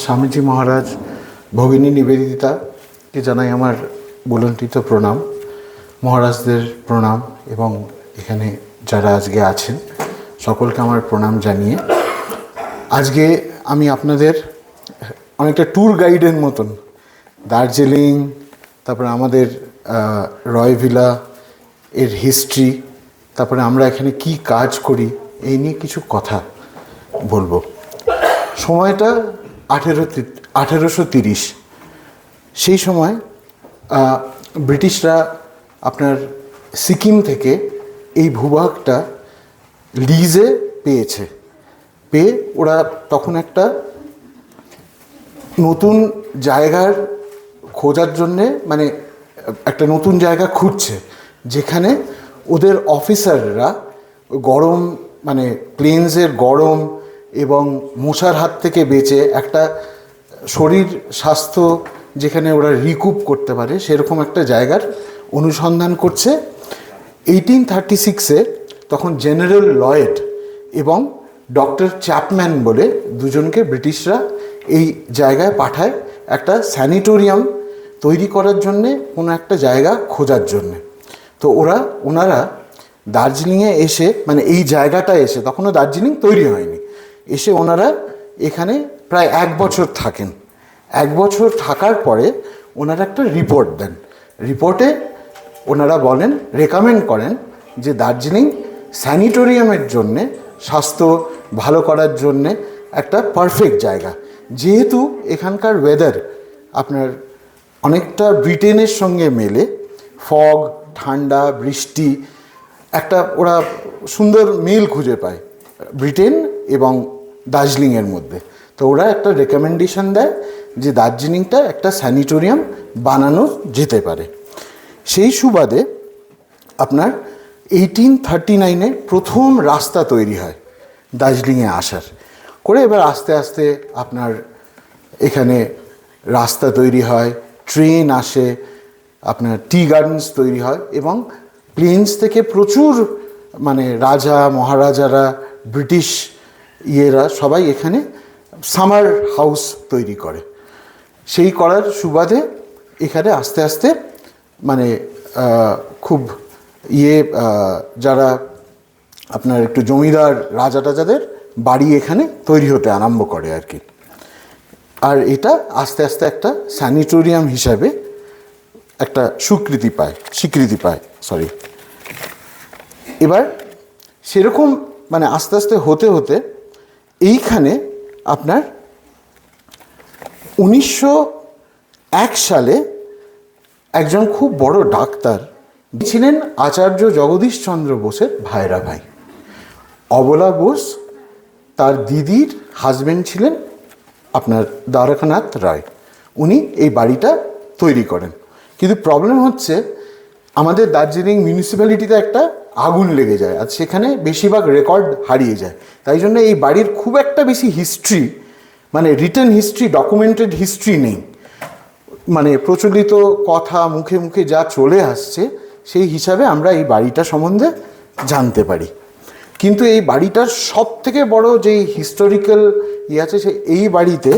স্বামীজি মহারাজ ভগিনী নিবেদিতাকে জানাই আমার বুলন্টিত প্রণাম, মহারাজদের প্রণাম এবং এখানে যারা আজকে আছেন সকলকে আমার প্রণাম জানিয়ে আজকে আমি আপনাদের অনেকটা ট্যুর গাইডের মতন দার্জিলিং, তারপরে আমাদের রয় ভিলা এর হিস্ট্রি, তারপরে আমরা এখানে কি কাজ করি এই নিয়ে কিছু কথা বলবো। সময়টা 1830। সেই সময় ব্রিটিশরা আপনার সিকিম থেকে এই ভূভাগটা লিজে পেয়ে ওরা তখন একটা নতুন জায়গার খোঁজার জন্যে মানে একটা নতুন জায়গা খুঁজছে যেখানে ওদের অফিসাররা গরম মানে প্লেন্সের গরম এবং মশার হাত থেকে বেঁচে একটা শরীর স্বাস্থ্য যেখানে ওরা রিকুপ করতে পারে সেরকম একটা জায়গার অনুসন্ধান করছে। 1836-এ তখন জেনারেল লয়েড এবং ডক্টর চ্যাপম্যান বলে দুজনকে ব্রিটিশরা এই জায়গায় পাঠায় একটা স্যানিটোরিয়াম তৈরি করার জন্যে, কোনো একটা জায়গা খোঁজার জন্যে। তো ওনারা দার্জিলিংয়ে এসে মানে এই জায়গাটা এসে, তখনও দার্জিলিং তৈরি হয়নি, এসে ওনারা এখানে প্রায় 1 বছর থাকেন। 1 বছর থাকার পরে ওনারা একটা রিপোর্ট দেন। রিপোর্টে ওনারা রেকমেন্ড করেন যে দার্জিলিং স্যানিটোরিয়ামের জন্যে, স্বাস্থ্য ভালো করার জন্যে একটা পারফেক্ট জায়গা। যেহেতু এখানকার ওয়েদার আপনার অনেকটা ব্রিটেনের সঙ্গে মেলে, ফগ, ঠান্ডা, বৃষ্টি, একটা ওরা সুন্দর মিল খুঁজে পায় ব্রিটেন এবং দার্জিলিংয়ের মধ্যে। তো ওরা একটা রেকমেন্ডেশন দেয় যে দার্জিলিংটা একটা স্যানিটোরিয়াম বানানো যেতে পারে। সেই সুবাদে আপনার 1839-এ প্রথম রাস্তা তৈরি হয় দার্জিলিংয়ে আসার করে। এবার আস্তে আস্তে আপনার এখানে রাস্তা তৈরি হয়, ট্রেন আসে, আপনার টি গার্ডেন্স তৈরি হয় এবং প্লেন্স থেকে প্রচুর মানে রাজা মহারাজারা, ব্রিটিশ ইয়েরা সবাই এখানে সামার হাউস তৈরি করে। সেই করার সুবাদে এখানে আস্তে আস্তে মানে খুব যারা আপনার একটু জমিদার রাজা টাজাদের বাড়ি এখানে তৈরি হতে আরম্ভ করে আর কি। আর এটা আস্তে আস্তে একটা স্যানিটোরিয়াম হিসাবে একটা স্বীকৃতি পায়। এবার সেরকম মানে আস্তে আস্তে হতে হতে এইখানে আপনার 1901 সালে একজন খুব বড় ডাক্তার ছিলেন আচার্য জগদীশচন্দ্র বোসের ভাইরা ভাই অবলা বোস, তার দিদির হাজবেন্ড ছিলেন আপনার দ্বারকানাথ রায়। উনি এই বাড়িটা তৈরি করেন। কিন্তু প্রবলেম হচ্ছে আমাদের দার্জিলিং মিউনিসিপ্যালিটিতে একটা আগুন লেগে যায় আর সেখানে বেশিরভাগ রেকর্ড হারিয়ে যায়। তাই জন্য এই বাড়ির খুব একটা বেশি হিস্ট্রি মানে রিটেন হিস্ট্রি, ডকুমেন্টেড হিস্ট্রি নেই। মানে প্রচলিত কথা মুখে মুখে যা চলে আসছে সেই হিসাবে আমরা এই বাড়িটা সম্বন্ধে জানতে পারি। কিন্তু এই বাড়িটার সব থেকে বড় যেই হিস্টোরিক্যাল আছে এই বাড়িতে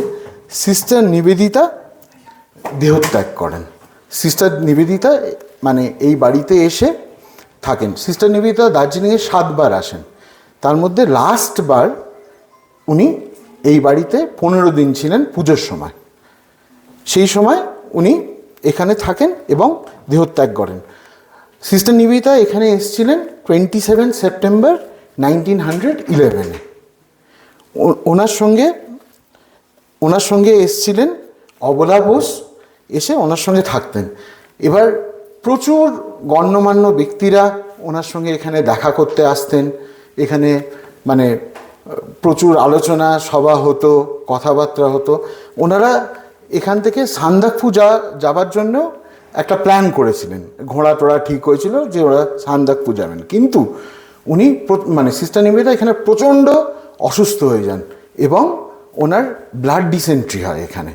সিস্টার নিবেদিতা দেহত্যাগ করেন। সিস্টার নিবেদিতা মানে এই বাড়িতে এসে থাকেন। সিস্টার নিবেদিতা দার্জিলিংয়ে 7 বার আসেন, তার মধ্যে লাস্ট বার উনি এই বাড়িতে 15 দিন ছিলেন পুজোর সময়। সেই সময় উনি এখানে থাকেন এবং দেহত্যাগ করেন। সিস্টার নিবেদিতা এখানে এসেছিলেন 27 সেপ্টেম্বর 1911-এ। ওনার সঙ্গে এসেছিলেন অবলা বোস, এসে ওনার সঙ্গে থাকতেন। এবার প্রচুর গণ্যমান্য ব্যক্তিরা ওনার সঙ্গে এখানে দেখা করতে আসতেন। এখানে মানে প্রচুর আলোচনা সভা হতো, কথাবার্তা হতো। ওনারা এখান থেকে সান্দাকফু যাবার জন্য একটা প্ল্যান করেছিলেন, ঘোড়া টোড়া ঠিক হয়েছিল যে ওরা সান্দাকফু যাবেন। কিন্তু উনি মানে সিস্টার নিবেদিতা এখানে প্রচণ্ড অসুস্থ হয়ে যান এবং ওনার ব্লাড ডিসেন্ট্রি হয় এখানে।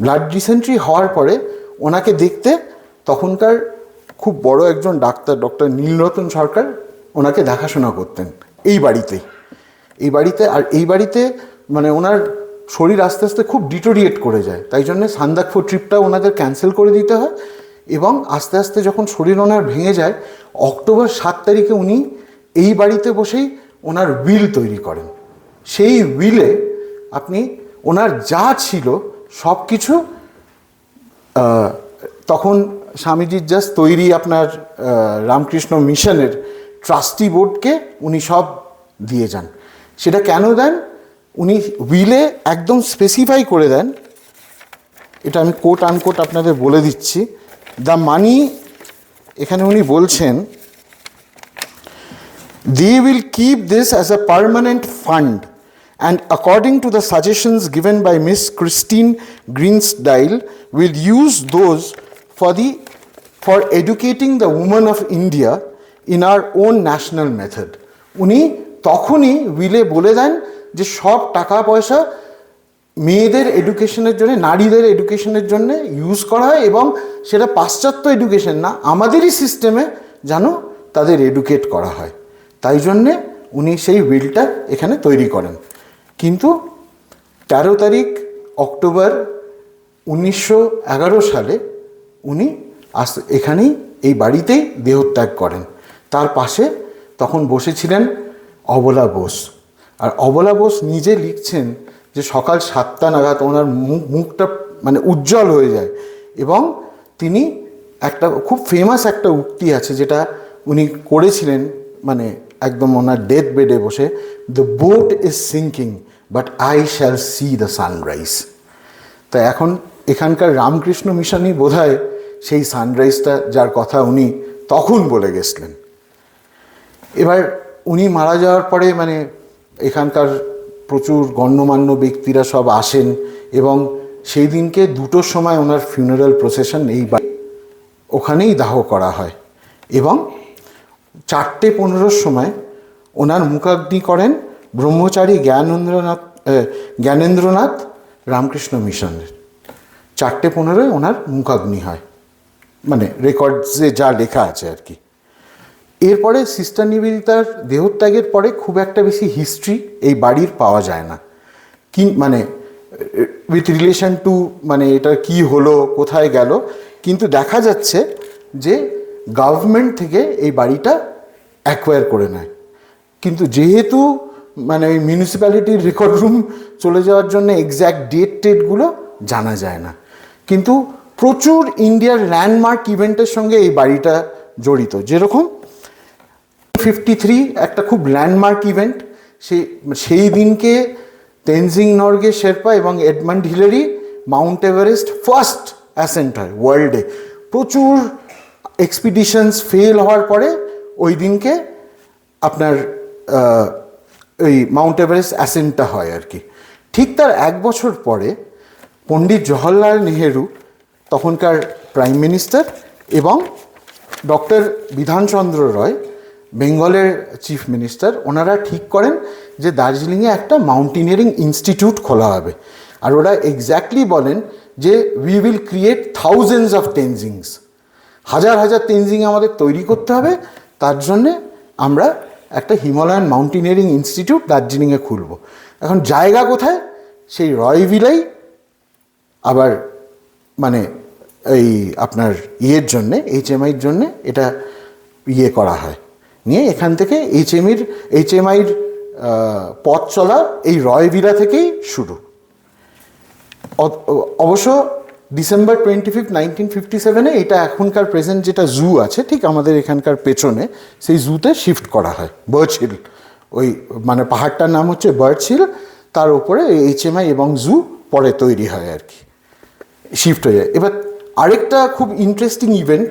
ব্লাড ডিসেন্ট্রি হওয়ার পরে ওনাকে দেখতে তখনকার খুব বড় একজন ডাক্তার, ডক্টর নীলরতন সরকার, ওনাকে দেখাশোনা করতেন এই বাড়িতে। আর এই বাড়িতে মানে ওনার শরীর আস্তে আস্তে খুব ডিটোরিয়েট করে যায়, তাই জন্য সান্দাকফু ট্রিপটা ওনাদের ক্যান্সেল করে দিতে হয়। এবং আস্তে আস্তে যখন শরীর ওনার ভেঙে যায়, অক্টোবর 7 তারিখে উনি এই বাড়িতে বসেই ওনার উইল তৈরি করেন। সেই উইলে আপনি ওনার যা ছিল সব কিছু, তখন স্বামীজির জাস্ট তৈরি আপনার রামকৃষ্ণ মিশনের ট্রাস্টি বোর্ডকে উনি সব দিয়ে যান। সেটা কেন দেন, উনি উইলে একদম স্পেসিফাই করে দেন, এটা আমি কোট আনকোট আপনাদের বলে দিচ্ছি। দ্য মানি, এখানে উনি বলছেন, they will keep this as a permanent fund, and according to the suggestions given by Miss Christine Greensdale, will use those for educating the women of India in our own national method. উনি তখনই Willey বলে দেন যে সব টাকা পয়সা মেয়েদের এডুকেশনের জন্য, নারীদের এডুকেশনের জন্য ইউজ করা হয়, এবং সেটা পাশ্চাত্য এডুকেশন না, আমাদেরই সিস্টেমে যেন তাদের এডুকেট করা হয়। তাই জন্যে উনি সেই উইলটা এখানে তৈরি করেন। কিন্তু 13 তারিখ অক্টোবর 1911 সালে উনি এখানেই এই বাড়িতেই দেহত্যাগ করেন। তার পাশে তখন বসেছিলেন অবলা বোস। আর অবলা বোস নিজে লিখছেন যে সকাল 7টা নাগাদ ওনার মুখটা মানে উজ্জ্বল হয়ে যায়, এবং তিনি একটা খুব ফেমাস একটা উক্তি আছে যেটা উনি করেছিলেন, মানে একদম ওনার ডেথ বেডে বসে, the BOT is sinking but I shall C the sunrise. তা এখন এখানকার রামকৃষ্ণ মিশনই বোধহয় সেই সানরাইজটা যার কথা উনি তখন বলে গেছিলেন। এবার উনি মারা যাওয়ার পরে মানে এখানকার প্রচুর গণ্যমান্য ব্যক্তিরা সব আসেন, এবং সেই দিনকে 2টোর সময় ওনার ফিউনারাল প্রসেশন এই ওখানেই দাহ করা হয়, এবং 4:15 সময় ওনার মুখাগ্নি করেন ব্রহ্মচারী জ্ঞানেন্দ্রনাথ রামকৃষ্ণ মিশনের। 4:15 ওনার মুখাগ্নি হয়, মানে রেকর্ডসে যা লেখা আছে আর কি। এরপরে সিস্টার নিবেদিতার দেহত্যাগের পরে খুব একটা বেশি হিস্ট্রি এই বাড়ির পাওয়া যায় না, কি মানে উইথ রিলেশন টু মানে এটা কি হলো, কোথায় গেল। কিন্তু দেখা যাচ্ছে যে গভর্নমেন্ট থেকে এই বাড়িটা অ্যাকোয়ার করে নেয়, কিন্তু যেহেতু মানে ওই মিউনিসিপ্যালিটির রেকর্ড রুম চলে যাওয়ার জন্য এক্স্যাক্ট টেটগুলো জানা যায় না। কিন্তু প্রচুর ইন্ডিয়ার ল্যান্ডমার্ক ইভেন্টের সঙ্গে এই বাড়িটা জড়িত। যেরকম 53 একটা খুব ল্যান্ডমার্ক ইভেন্ট, সেই দিনকে তেনজিং নরগে শেরপা এবং Edmund Hillary Mount Everest first accent হয় ওয়ার্ল্ডে। প্রচুর এক্সপিডিশনস ফেল হওয়ার পরে ওই দিনকে আপনার ওই মাউন্ট এভারেস্ট অ্যাসেন্টটা হয় আর কি। ঠিক তার 1 বছর পরে পণ্ডিত জওহরলাল নেহেরু, তখনকার প্রাইম মিনিস্টার, এবং ডক্টর বিধানচন্দ্র রয়, বেঙ্গলের চিফ মিনিস্টার, ওনারা ঠিক করেন যে দার্জিলিংয়ে একটা মাউন্টেনিয়ারিং ইনস্টিটিউট খোলা হবে। আর ওরা এক্স্যাক্টলি বলেন যে we will create thousands of Tenzings, হাজার হাজার তেনজিং আমাদের তৈরি করতে হবে, তার জন্যে আমরা একটা হিমালয়ান মাউন্টেনিয়ারিং ইনস্টিটিউট দার্জিলিংয়ে খুলব। এখন জায়গা কোথায়? সেই রয়ভিলাই আবার মানে এই আপনার ইয়ের জন্যে, HMIর জন্যে এটা ইয়ে করা হয়, নিয়ে এখান থেকে HMIর পথ চলা এই রয়ভিলা থেকেই শুরু। অবশ্য ডিসেম্বর 25, 1957 এটা এখনকার প্রেজেন্ট যেটা জু আছে ঠিক আমাদের এখানকার পেছনে, সেই জুতে শিফট করা হয়। বার্চ হিল, ওই মানে পাহাড়টার নাম হচ্ছে বার্চ হিল, তার উপরে HMI এবং জু পরে তৈরি হয় আর কি, শিফট হয়ে যায়। এবার আরেকটা খুব ইন্টারেস্টিং ইভেন্ট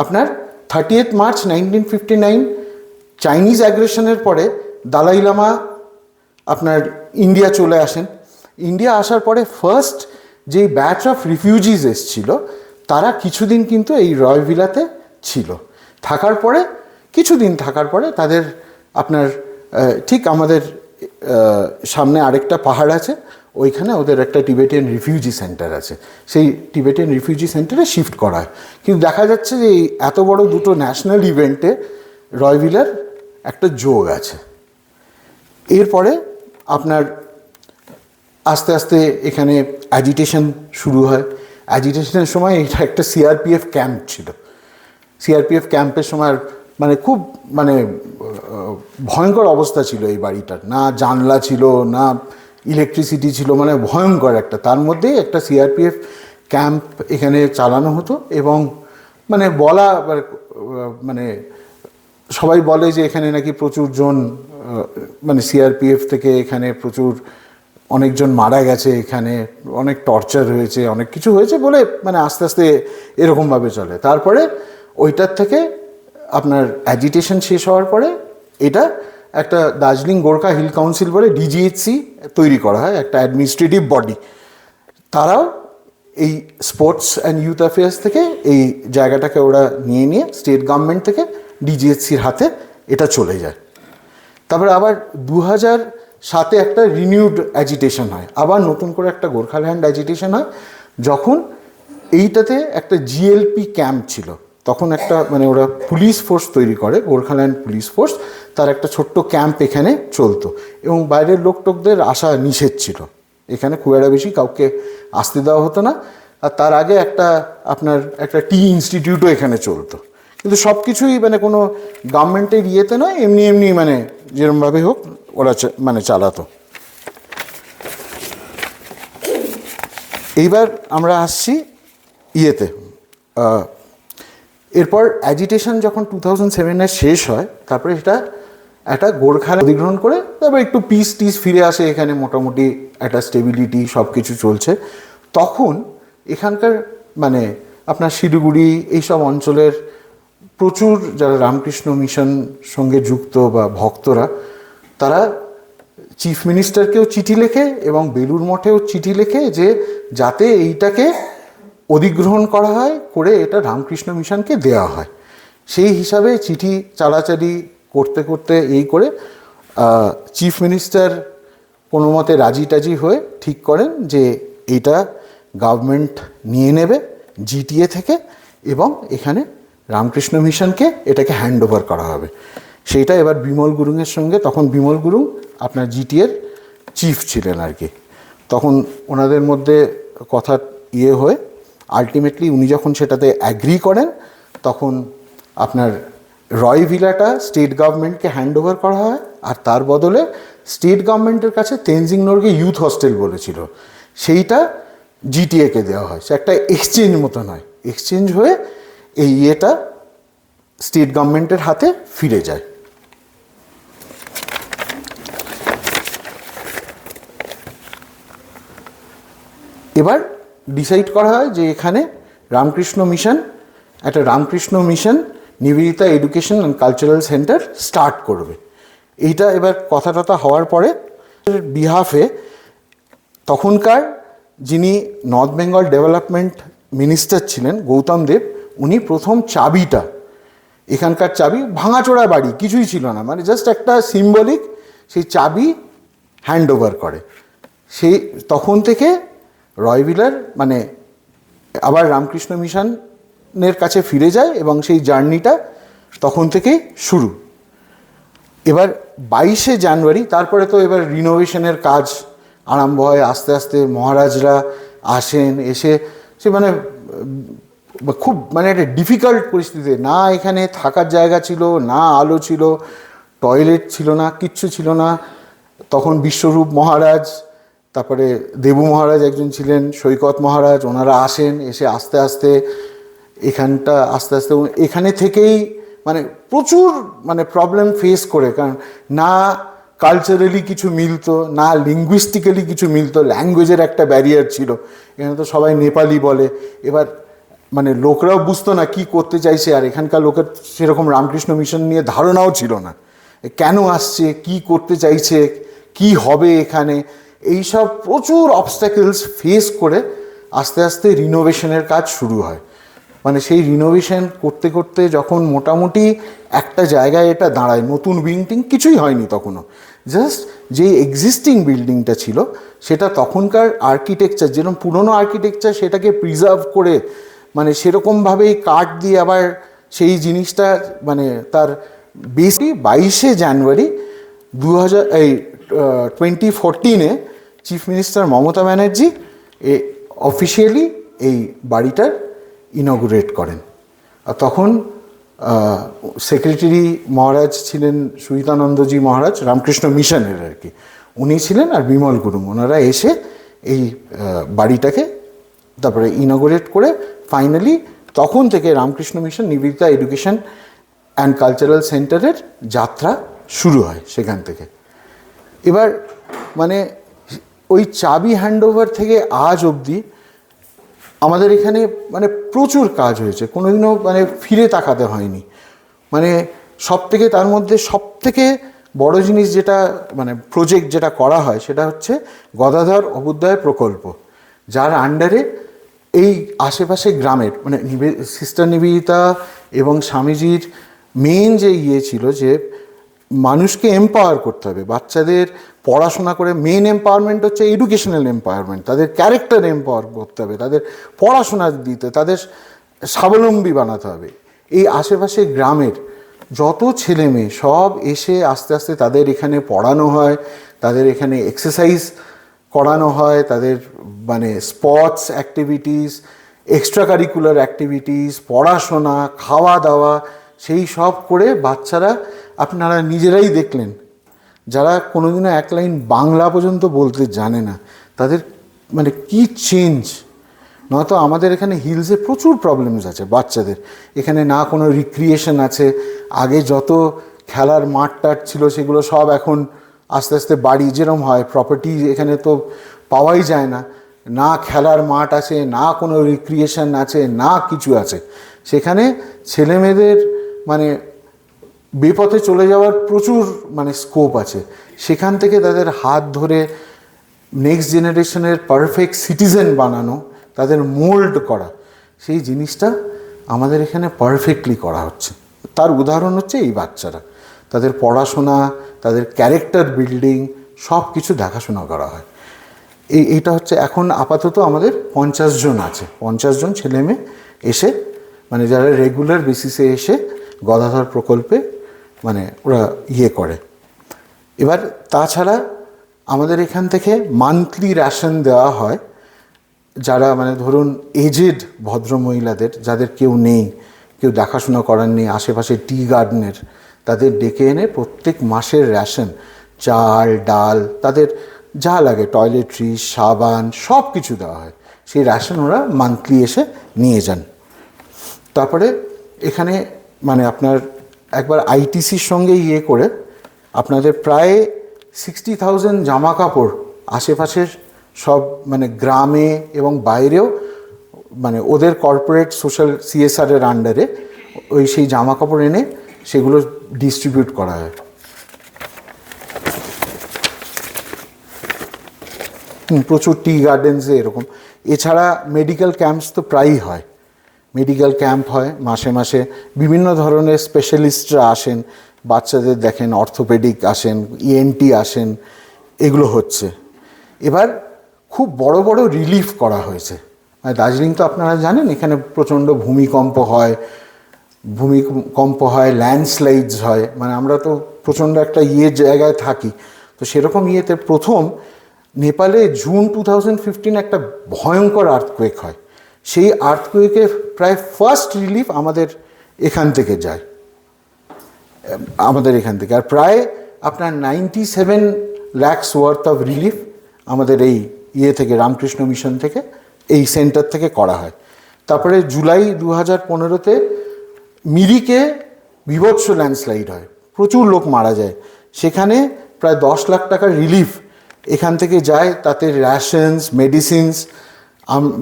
আপনার 30 মার্চ 1959 চাইনিজ অ্যাগ্রেশনের পরে দালাই লামা আপনার ইন্ডিয়া চলে আসেন। ইন্ডিয়া আসার পরে ফার্স্ট যেই ব্যাচ অফ রিফিউজিজ এসছিল তারা কিছুদিন কিন্তু এই রয়ভিলাতে ছিল। থাকার পরে কিছুদিন থাকার পরে তাদের আপনার ঠিক আমাদের সামনে আরেকটা পাহাড় আছে, ওইখানে ওদের একটা টিবেটিয়ান রিফিউজি সেন্টার আছে, সেই টিবেটিয়ান রিফিউজি সেন্টারে শিফট করা হয়। কিন্তু দেখা যাচ্ছে যে এই এত বড় দুটো ন্যাশনাল ইভেন্টে রয়ভিলার একটা যোগ আছে। এরপরে আপনার আস্তে আস্তে এখানে অ্যাজিটেশন শুরু হয়। অ্যাজিটেশনের সময় এটা একটা সিআরপিএফ ক্যাম্প ছিল। সিআরপিএফ ক্যাম্পের সময় মানে খুব মানে ভয়ঙ্কর অবস্থা ছিল এই বাড়িটার, না জানলা ছিল না ইলেকট্রিসিটি ছিল, মানে ভয়ঙ্কর একটা। তার মধ্যেই একটা সিআরপিএফ ক্যাম্প এখানে চালানো হতো এবং মানে বলা মানে সবাই বলে যে এখানে নাকি প্রচুর জন মানে সিআরপিএফ থেকে এখানে প্রচুর অনেকজন মারা গেছে, এখানে অনেক টর্চার হয়েছে, অনেক কিছু হয়েছে বলে মানে আস্তে আস্তে এরকমভাবে চলে। তারপরে ওইটার থেকে আপনার অ্যাজিটেশন শেষ হওয়ার পরে এটা একটা দার্জিলিং গোর্খা হিল কাউন্সিল বলে ডিজিএইচসি তৈরি করা হয়, একটা অ্যাডমিনিস্ট্রেটিভ বডি। তারাও এই স্পোর্টস অ্যান্ড ইউথ অ্যাফেয়ার্স থেকে এই জায়গাটাকে ওরা নিয়ে স্টেট গভর্নমেন্ট থেকে ডিজিএইচসির হাতে এটা চলে যায়। তারপরে আবার 2007-এ একটা রিনিউড অ্যাজিটেশন হয়, আবার নতুন করে একটা গোর্খাল্যান্ড অ্যাজিটেশন হয়, যখন এইটাতে একটা জিএলপি ক্যাম্প ছিল। তখন একটা মানে ওরা পুলিশ ফোর্স তৈরি করে, গোর্খাল্যান্ড পুলিশ ফোর্স, তার একটা ছোট্ট ক্যাম্প এখানে চলতো এবং বাইরের লোকটোকদের আসা নিষেধ ছিল, এখানে খুব একটা বেশি কাউকে আসতে দেওয়া হতো না। আর তার আগে আপনার একটা টি ইনস্টিটিউটও এখানে চলতো, কিন্তু সব কিছুই মানে কোনো গভর্নমেন্টের ইয়েতে নয়, এমনি মানে যেরকমভাবে হোক ওরা মানে চালাতো। এইবার আমরা আসছি ইয়েতে, এরপর অ্যাজিটেশন যখন 2007-এ শেষ হয়, তারপরে এটা একটা গোর্খাল্যান্ড অধিগ্রহণ করে তারপর একটু পিস টিস ফিরে আসে, এখানে মোটামুটি একটা স্টেবিলিটি সব কিছু চলছে। তখন এখানকার মানে আপনার শিলিগুড়ি এইসব অঞ্চলের প্রচুর যারা রামকৃষ্ণ মিশন সঙ্গে যুক্ত বা ভক্তরা, তারা চিফ মিনিস্টারকেও চিঠি লেখে এবং বেলুড় মঠেও চিঠি লেখে যে যাতে এইটাকে অধিগ্রহণ করা হয়, করে এটা রামকৃষ্ণ মিশনকে দেওয়া হয়। সেই হিসাবে চিঠি চালাচালি করতে করতে এই করে চিফ মিনিস্টার কোনো মতে রাজি টাজি হয়ে ঠিক করেন যে এটা গভর্নমেন্ট নিয়ে নেবে জিটিএ থেকে এবং এখানে রামকৃষ্ণ মিশনকে এটাকে হ্যান্ড ওভার করা হবে। সেইটা এবার বিমল গুরুংয়ের সঙ্গে, তখন বিমল গুরুং আপনার জিটিএর চিফ ছিলেন আর কি, তখন ওনাদের মধ্যে কথা হয়ে আলটিমেটলি উনি যখন সেটাতে অ্যাগ্রি করেন, তখন আপনার রয় ভিলাটা স্টেট গভর্নমেন্টকে হ্যান্ড ওভার করা হয়। আর তার বদলে স্টেট গভর্নমেন্টের কাছে তেনজিং নোরগে ইউথ হস্টেল বলেছিল, সেইটা জিটিএকে দেওয়া হয়। সে একটা এক্সচেঞ্জ মতো নয়, এক্সচেঞ্জ হয়ে এই ইয়েটা স্টেট গভর্নমেন্টের হাতে ফিরে যায়। এবার ডিসাইড করা হয় যে এখানে রামকৃষ্ণ মিশন, একটা Ramakrishna mission Nivedita education and cultural centre start করবে। এইটা এবার কথা টথা হওয়ার পরে বিহাফে তখনকার যিনি নর্থ বেঙ্গল ডেভেলপমেন্ট মিনিস্টার ছিলেন গৌতম দেব, উনি প্রথম চাবিটা, এখানকার চাবি, ভাঙাচোরা বাড়ি কিছুই ছিল না, মানে জাস্ট একটা সিম্বলিক, সেই চাবি হ্যান্ড ওভার করে। সেই তখন থেকে রয় ভিলার মানে আবার রামকৃষ্ণ মিশনের কাছে ফিরে যায় এবং সেই জার্নিটা তখন থেকেই শুরু। এবার 22শে জানুয়ারি, তারপরে তো এবার রিনোভেশনের কাজ আরম্ভ হয়, আস্তে আস্তে মহারাজরা আসেন, এসে সে মানে খুব মানে একটা ডিফিকাল্ট পরিস্থিতি, না এখানে থাকার জায়গা ছিল, না আলো ছিল, টয়লেট ছিল না, কিচ্ছু ছিল না। তখন বিশ্বরূপ মহারাজ, তারপরে দেবু মহারাজ একজন ছিলেন, সৈকত মহারাজ, ওনারা আসেন, এসে আস্তে আস্তে এখানে থেকেই মানে প্রচুর মানে প্রবলেম ফেস করে, কারণ না কালচারালি কিছু মিলতো, না লিঙ্গুইস্টিক্যালি কিছু মিলতো, ল্যাঙ্গুয়েজের একটা ব্যারিয়ার ছিল, এখানে তো সবাই নেপালি বলে। এবার মানে লোকরাও বুঝতো না কি করতে চাইছে, আর এখানকার লোকের সেরকম রামকৃষ্ণ মিশন নিয়ে ধারণাও ছিল না, কেন আসছে, কি করতে চাইছে, কি হবে এখানে, এইসব প্রচুর অবস্ট্যাকলস ফেস করে আস্তে আস্তে রিনোভেশনের কাজ শুরু হয়। মানে সেই রিনোভেশন করতে করতে যখন মোটামুটি একটা জায়গায় এটা দাঁড়ায়, নতুন বিল্ডিং কিছুই হয়নি তখনও, জাস্ট যে এক্সিস্টিং বিল্ডিংটা ছিল সেটা তখনকার আর্কিটেকচার, যেরকম পুরনো আর্কিটেকচার সেটাকে প্রিজার্ভ করে মানে সেরকমভাবেই কাঠ দিয়ে আবার সেই জিনিসটা মানে তার বেশি 22শে জানুয়ারি 2014-এ chief minister Mamata Banerjee officially এই বাড়িটার ইনগুরেট করেন। আর তখন সেক্রেটারি মহারাজ ছিলেন সুহিতানন্দজি মহারাজ, রামকৃষ্ণ মিশনের আর কি, উনি ছিলেন, আর বিমল গুরুং, ওনারা এসে এই বাড়িটাকে তারপরে ইনগুরেট করে ফাইনালি তখন থেকে Ramakrishna mission Nivedita education and cultural সেন্টারের যাত্রা শুরু হয় সেখান থেকে। এবার মানে ওই চাবি হ্যান্ডওভার থেকে আজ অবধি আমাদের এখানে মানে প্রচুর কাজ হয়েছে, কোনোদিনও মানে ফিরে তাকাতে হয়নি। মানে সবথেকে তার মধ্যে সবথেকে বড় জিনিস যেটা মানে প্রজেক্ট যেটা করা হয় সেটা হচ্ছে গদাধর অভ্যুদয় প্রকল্প, যার আন্ডারে এই আশেপাশে গ্রামের মানে সিস্টার নিবেদিতা এবং স্বামীজির মেন যে ছিল যে মানুষকে এম্পাওয়ার করতে হবে, বাচ্চাদের পড়াশোনা করে মেন এম্পাওয়ারমেন্ট হচ্ছে এডুকেশনাল এম্পাওয়ারমেন্ট, তাদের ক্যারেক্টার এম্পাওয়ার করতে হবে, তাদের পড়াশোনা দিতে, তাদের স্বাবলম্বী বানাতে হবে। এই আশেপাশে গ্রামের যত ছেলে মেয়ে সব এসে আস্তে আস্তে তাদের এখানে পড়ানো হয়, তাদের এখানে এক্সারসাইজ করানো হয়, তাদের মানে sports activities, extra curricular activities, পড়াশোনা, খাওয়া দাওয়া, সেই সব করে বাচ্চারা আপনারা নিজেরাই দেখলেন যারা কোনোদিনও এক লাইন বাংলা পর্যন্ত বলতে জানে না, তাদের মানে কি চেঞ্জ। নয়তো আমাদের এখানে হিলসে প্রচুর প্রবলেমস আছে বাচ্চাদের, এখানে না কোনো রিক্রিয়েশন আছে। আগে যত খেলার মাঠ টাট ছিল সেগুলো সব এখন আস্তে আস্তে বাড়ি যেরকম হয় প্রপার্টি এখানে তো পাওয়াই যায় না, না খেলার মাঠ আছে, না কোনো রিক্রিয়েশন আছে, না কিছু আছে। সেখানে ছেলে মেয়েদের মানে বিপথে চলে যাওয়ার প্রচুর মানে স্কোপ আছে। সেখান থেকে তাদের হাত ধরে নেক্সট জেনারেশনের পারফেক্ট সিটিজেন বানানো, তাদের মোল্ড করা, সেই জিনিসটা আমাদের এখানে পারফেক্টলি করা হচ্ছে। তার উদাহরণ হচ্ছে এই বাচ্চারা, তাদের পড়াশোনা, তাদের ক্যারেক্টার বিল্ডিং সব কিছু দেখাশোনা করা হয়। এইটা হচ্ছে এখন আপাতত আমাদের 50 জন আছে, 50 জন ছেলে মেয়ে এসে মানে যারা রেগুলার বেসিসে এসে গদাধর প্রকল্পে মানে ওরা করে। এবার তাছাড়া আমাদের এখান থেকে মান্থলি রেশন দেওয়া হয়, যারা মানে ধরুন এজেড ভদ্রমহিলাদের যাদের কেউ নেই, কেউ দেখাশোনা করার নেই, আশেপাশে টি গার্ডেনের, তাদের ডেকে এনে প্রত্যেক মাসের রেশন, চাল ডাল, তাদের যা লাগে টয়লেট্রি, সাবান সব কিছু দেওয়া হয়। সেই রেশন ওরা মান্থলি এসে নিয়ে যান। তারপরে এখানে মানে আপনার একবার আইটিসির সঙ্গে করে আপনাদের প্রায় 60,000 জামা কাপড় আশেপাশের সব মানে গ্রামে এবং বাইরেও মানে ওদের কর্পোরেট সোশ্যাল সিএসআরের আন্ডারে ওই সেই জামা কাপড় এনে সেগুলো ডিস্ট্রিবিউট করা হয়। প্রচুর টি গার্ডেন্সে এরকম। এছাড়া মেডিকেল ক্যাম্পস তো প্রায়ই হয়, মেডিকেল ক্যাম্প হয় মাসে মাসে, বিভিন্ন ধরনের স্পেশালিস্টরা আসেন, বাচ্চাদের দেখেন, অর্থোপেডিক আসেন, ইএনটি আসেন, এগুলো হচ্ছে। এবার খুব বড় বড় রিলিফ করা হয়েছে। মানে দার্জিলিং তো আপনারা জানেন এখানে প্রচণ্ড ভূমিকম্প হয়, ল্যান্ডস্লাইডস হয়, মানে আমরা তো প্রচণ্ড একটা জায়গায় থাকি। তো সেরকম প্রথম নেপালে জুন 2015 একটা ভয়ঙ্কর আর্থকোয়েক হয়। সেই আর্থকোয়েকে প্রায় ফার্স্ট রিলিফ আমাদের এখান থেকে যায়, আমাদের এখান থেকে। আর প্রায় আপনার 97 lakhs ওয়ার্থ অফ রিলিফ আমাদের এই থেকে রামকৃষ্ণ মিশন থেকে, এই সেন্টার থেকে করা হয়। তারপরে জুলাই 2015-তে মিরিকে বীভৎস ল্যান্ডস্লাইড হয়, প্রচুর লোক মারা যায়। সেখানে প্রায় 10 লাখ টাকার রিলিফ এখান থেকে যায়, তাতে র্যাশনস, মেডিসিনস,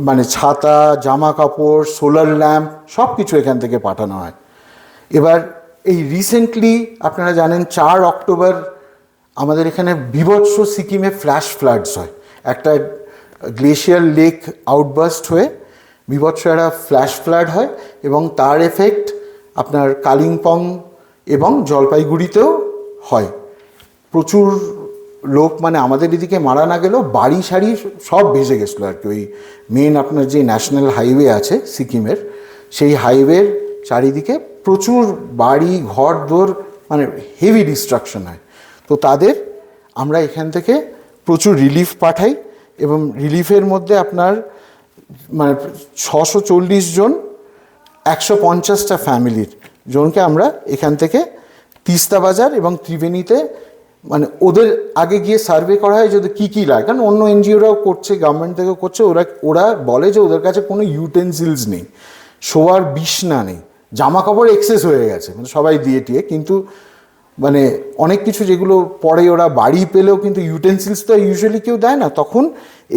মানে ছাতা, জামা কাপড়, সোলার ল্যাম্প সব কিছু এখান থেকে পাঠানো হয়। এবার এই রিসেন্টলি আপনারা জানেন 4 অক্টোবর আমাদের এখানে বীভৎস সিকিমে ফ্ল্যাশ ফ্লাডস হয়, একটা গ্লেশিয়ার লেক আউটবাস্ট হয়ে বীভৎস একটা ফ্ল্যাশ ফ্লাড হয়, এবং তার এফেক্ট আপনার কালিম্পং এবং জলপাইগুড়িতেও হয়। প্রচুর লোক মানে আমাদের এদিকে মারা না গেলেও বাড়ি সারি সব ভেসে গেছিলো আর কি। ওই মেন আপনার যে ন্যাশনাল হাইওয়ে আছে সিকিমের, সেই হাইওয়ের চারিদিকে প্রচুর বাড়ি ঘর দোর মানে হেভি ডিস্ট্রাকশন হয়। তো তাদের আমরা এখান থেকে প্রচুর রিলিফ পাঠাই এবং রিলিফের মধ্যে আপনার মানে 640 জন 150টা ফ্যামিলির জনকে আমরা এখান থেকে তিস্তা বাজার এবং ত্রিবেণীতে মানে ওদের আগে গিয়ে সার্ভে করা হয় যদি কী কী লাগে, কারণ অন্য এনজিওরাও করছে, গভর্নমেন্ট থেকেও করছে, ওরা বলে যে ওদের কাছে কোনো ইউটেন্সিলস নেই, শোয়ার বিছনা নেই, জামা কাপড় এক্সেস হয়ে গেছে মানে সবাই দিয়ে টিয়ে, কিন্তু মানে অনেক কিছু যেগুলো পরে ওরা বাড়ি পেলেও কিন্তু ইউটেন্সিলস তো ইউজুয়ালি কেউ দেয় না, তখন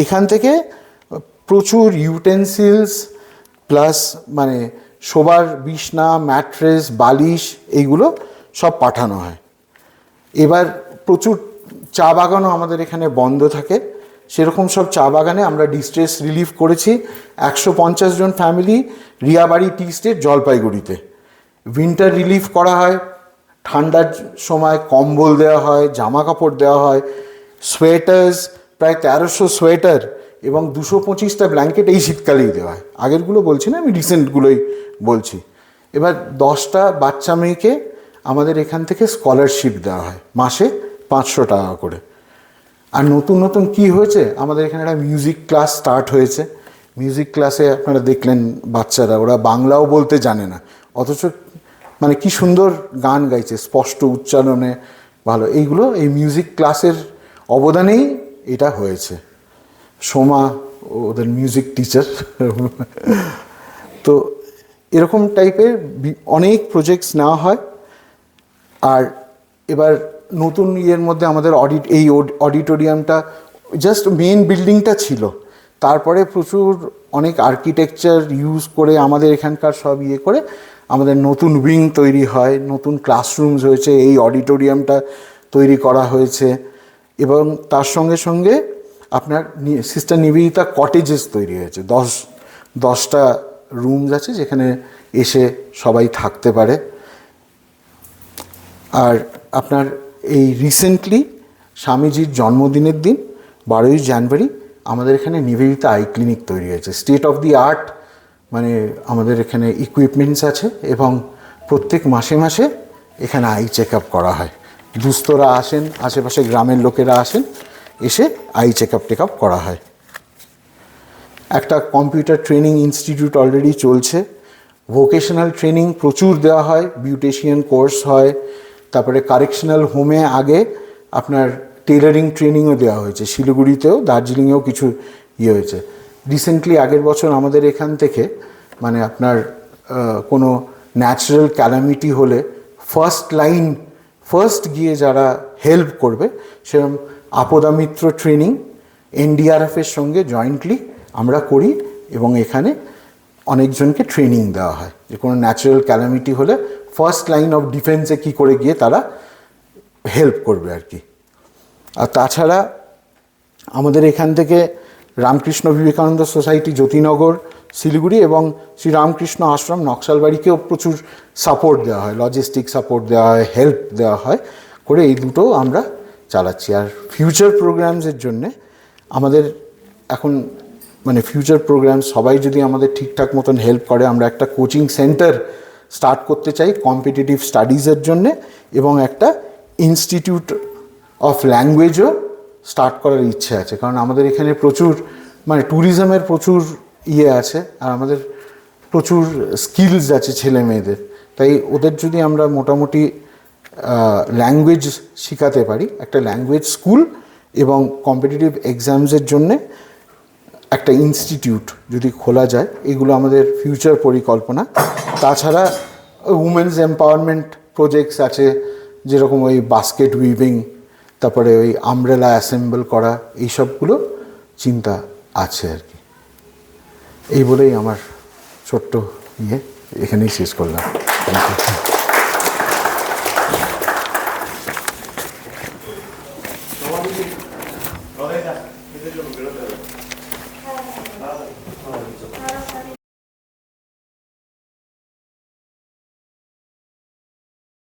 এখান থেকে প্রচুর ইউটেন্সিলস প্লাস মানে শোবার বিছনা, ম্যাট্রেস, বালিশ এইগুলো সব পাঠানো হয়। এবার প্রচুর চা বাগানও আমাদের এখানে বন্ধ থাকে, সেরকম সব চা বাগানে আমরা ডিস্ট্রেস রিলিফ করেছি 150 জন ফ্যামিলি রিয়াবাড়ি টি স্টেট জলপাইগুড়িতে। উইন্টার রিলিফ করা হয়, ঠান্ডার সময় কম্বল দেওয়া হয়, জামা কাপড় দেওয়া হয়, সোয়েটার্স প্রায় 1300 সোয়েটার এবং 225টা ব্ল্যাঙ্কেট এই শীতকালেই দেওয়া হয়। আগেরগুলো বলছি না, আমি রিসেন্টগুলোই বলছি। এবার 10টা বাচ্চা মেয়েকে আমাদের এখান থেকে স্কলারশিপ দেওয়া হয় মাসে 500 টাকা করে। আর নতুন নতুন কি হয়েছে, আমাদের এখানে একটা মিউজিক ক্লাস স্টার্ট হয়েছে। মিউজিক ক্লাসে আপনারা দেখলেন বাচ্চারা, ওরা বাংলাও বলতে জানে না, অথচ মানে কি সুন্দর গান গাইছে, স্পষ্ট উচ্চারণে ভালো। এইগুলো এই মিউজিক ক্লাসের অবদানেই এটা হয়েছে। সোমা ওদের মিউজিক টিচার। তো এরকম টাইপের অনেক প্রজেক্টস নেওয়া হয়। আর এবার নতুন ইয়ের মধ্যে আমাদের এই অডিটোরিয়ামটা জাস্ট মেন বিল্ডিংটা ছিল, তারপরে প্রচুর অনেক আর্কিটেকচার ইউজ করে আমাদের এখানকার সব ইয়ে করে আমাদের নতুন উইং তৈরি হয়, নতুন ক্লাসরুমস হয়েছে, এই অডিটোরিয়ামটা তৈরি করা হয়েছে। এবং তার সঙ্গে সঙ্গে আপনার সিস্টার নিবেদিতা কটেজেস তৈরি হয়েছে, 10টা রুমস আছে যেখানে এসে সবাই থাকতে পারে। আর আপনার এই রিসেন্টলি স্বামীজির জন্মদিনের দিন 12ই জানুয়ারি আমাদের এখানে নিবেদিতা আই ক্লিনিক তৈরি হয়েছে, স্টেট অফ দি আর্ট, মানে আমাদের এখানে ইকুইপমেন্টস আছে এবং প্রত্যেক মাসে মাসে এখানে আই চেক আপ করা হয়। দুস্থরা আসেন, আশেপাশে গ্রামের লোকেরা আসেন, এসে আই চেক আপ করা হয়। একটা কম্পিউটার ট্রেনিং ইনস্টিটিউট অলরেডি চলছে, ভোকেশনাল ট্রেনিং প্রচুর দেওয়া হয়, বিউটিশিয়ান কোর্স হয়, তারপরে কারেকশনাল হোমে আগে আপনার টেলারিং ট্রেনিংও দেওয়া হয়েছে, শিলিগুড়িতেও দার্জিলিংয়েও কিছু ইয়ে হয়েছে। রিসেন্টলি আগের বছর আমাদের এখান থেকে মানে আপনার কোনো ন্যাচারাল ক্যালামিটি হলে ফার্স্ট গিয়ে যারা হেল্প করবে, সেরকম আপদা মিত্র ট্রেনিং এনডিআরএফের সঙ্গে জয়েন্টলি আমরা করি এবং এখানে অনেকজনকে ট্রেনিং দেওয়া হয় যে কোনো ন্যাচারাল ক্যালামিটি হলে ফার্স্ট লাইন অফ ডিফেন্সে কী করে গিয়ে তারা হেল্প করবে আর কি। আর তাছাড়া আমাদের এখান থেকে রামকৃষ্ণ বিবেকানন্দ সোসাইটি জ্যোতিনগর শিলিগুড়ি এবং শ্রী রামকৃষ্ণ আশ্রম নকশালবাড়িকেও প্রচুর সাপোর্ট দেওয়া হয়, লজিস্টিক সাপোর্ট দেওয়া হয়, হেল্প দেওয়া হয় করে, এই দুটো আমরা চালাচ্ছি। আর ফিউচার প্রোগ্রামসের জন্যে আমাদের এখন মানে ফিউচার প্রোগ্রাম সবাই যদি আমাদের ঠিকঠাক মতন হেল্প করে, আমরা একটা কোচিং সেন্টার স্টার্ট করতে চাই কম্পিটিটিভ স্টাডিজের জন্যে এবং একটা ইনস্টিটিউট অফ ল্যাঙ্গুয়েজও স্টার্ট করার ইচ্ছে আছে, কারণ আমাদের এখানে প্রচুর মানে ট্যুরিজমের প্রচুর ইয়ে আছে আর আমাদের প্রচুর স্কিলস আছে ছেলে মেয়েদের, তাই ওদের যদি আমরা মোটামুটি ল্যাঙ্গুয়েজ শেখাতে পারি, একটা ল্যাঙ্গুয়েজ স্কুল এবং কম্পিটিটিভ এক্সামসের জন্যে একটা ইনস্টিটিউট যদি খোলা যায়, এগুলো আমাদের ফিউচার পরিকল্পনা। তাছাড়া উমেন্স এম্পাওয়ারমেন্ট প্রজেক্টস আছে, যেরকম ওই বাস্কেট উইভিং, তারপরে ওই আমব্রেলা অ্যাসেম্বল করা, এইসবগুলো চিন্তা আছে আর কি। এই বলেই আমার ছোট্ট ইয়ে এখানেই শেষ করলাম। Thank you.